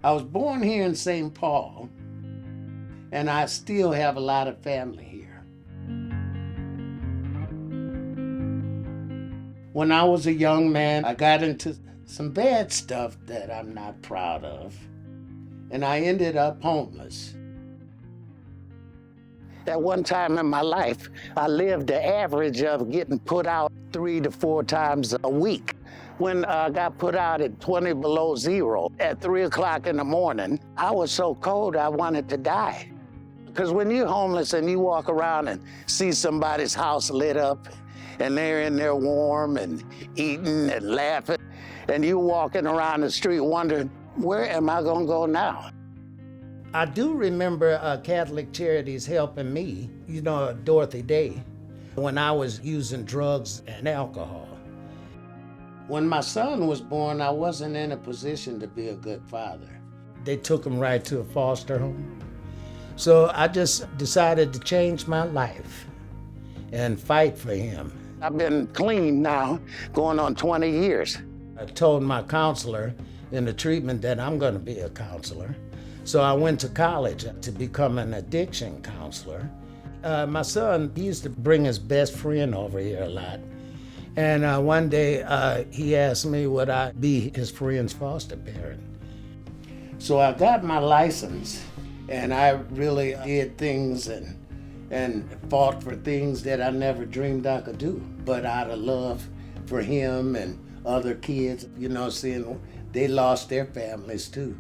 I was born here in St. Paul, and I still have a lot of family here. When I was a young man, I got into some bad stuff that I'm not proud of, and I ended up homeless. At one time in my life, I lived the average of getting put out 3 to 4 times a week. When I got put out at 20 below zero at 3 o'clock in the morning, I was so cold I wanted to die. Because when you're homeless and you walk around and see somebody's house lit up and they're in there warm and eating and laughing, and you walking around the street wondering, where am I gonna go now? I do remember Catholic Charities helping me, Dorothy Day, when I was using drugs and alcohol. When my son was born, I wasn't in a position to be a good father. They took him right to a foster home. So I just decided to change my life and fight for him. I've been clean now, going on 20 years. I told my counselor in the treatment that I'm going to be a counselor. So I went to college to become an addiction counselor. My son, he used to bring his best friend over here a lot. And one day he asked me would I be his friend's foster parent. So I got my license, and I really did things and fought for things that I never dreamed I could do. But out of love for him and other kids, seeing they lost their families too.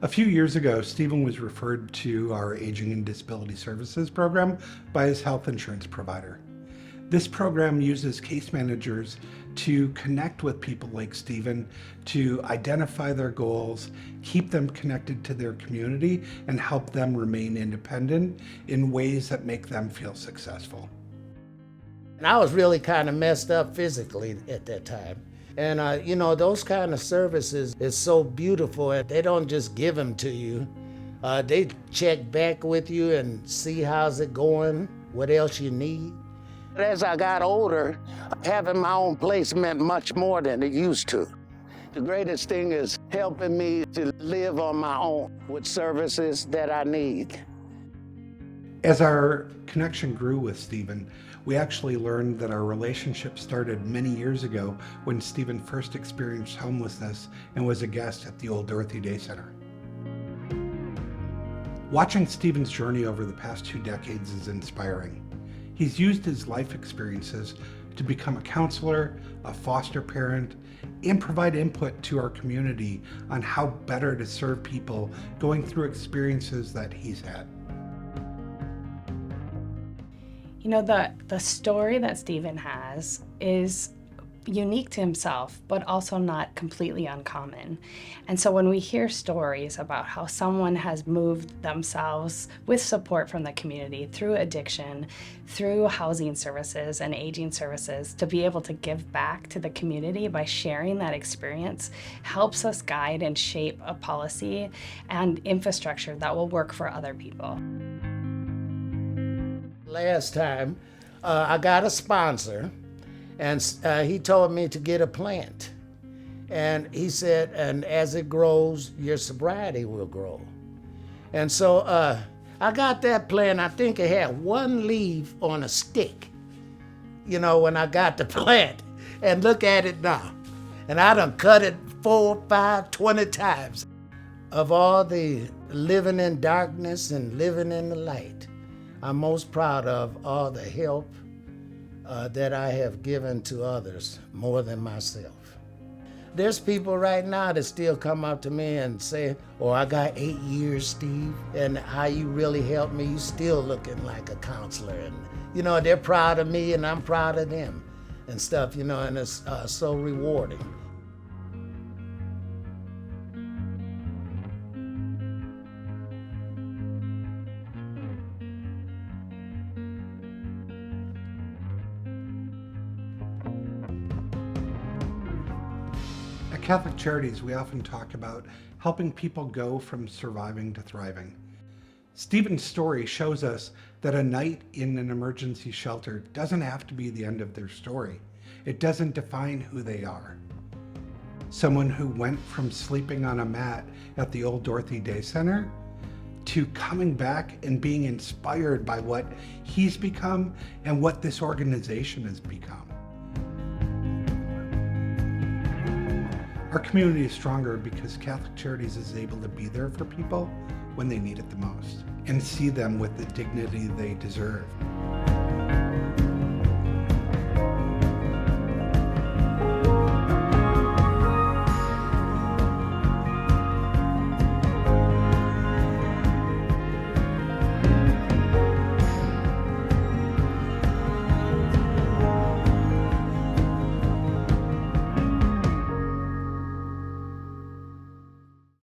A few years ago, Stephen was referred to our Aging and Disability Services program by his health insurance provider. This program uses case managers to connect with people like Stephen, to identify their goals, keep them connected to their community, and help them remain independent in ways that make them feel successful. And I was really kind of messed up physically at that time. And, those kind of services is so beautiful. They don't just give them to you. They check back with you and see how's it going, what else you need. As I got older, having my own place meant much more than it used to. The greatest thing is helping me to live on my own with services that I need. As our connection grew with Stephen, we actually learned that our relationship started many years ago when Stephen first experienced homelessness and was a guest at the old Dorothy Day Center. Watching Stephen's journey over the past 2 decades is inspiring. He's used his life experiences to become a counselor, a foster parent, and provide input to our community on how better to serve people going through experiences that he's had. The story that Stephen has is unique to himself, but also not completely uncommon. And so when we hear stories about how someone has moved themselves with support from the community through addiction, through housing services and aging services, to be able to give back to the community by sharing that experience helps us guide and shape a policy and infrastructure that will work for other people. Last time, I got a sponsor, and he told me to get a plant. And he said, and as it grows, your sobriety will grow. And so I got that plant. I think it had 1 leaf on a stick, when I got the plant. And look at it now. And I done cut it 4, 5, 20 times. Of all the living in darkness and living in the light, I'm most proud of all the help that I have given to others more than myself. There's people right now that still come up to me and say, oh, I got 8 years, Steve, and how you really helped me. You still looking like a counselor. And, they're proud of me and I'm proud of them and stuff, and it's so rewarding. At Catholic Charities, we often talk about helping people go from surviving to thriving. Stephen's story shows us that a night in an emergency shelter doesn't have to be the end of their story. It doesn't define who they are. Someone who went from sleeping on a mat at the old Dorothy Day Center to coming back and being inspired by what he's become and what this organization has become. Our community is stronger because Catholic Charities is able to be there for people when they need it the most and see them with the dignity they deserve.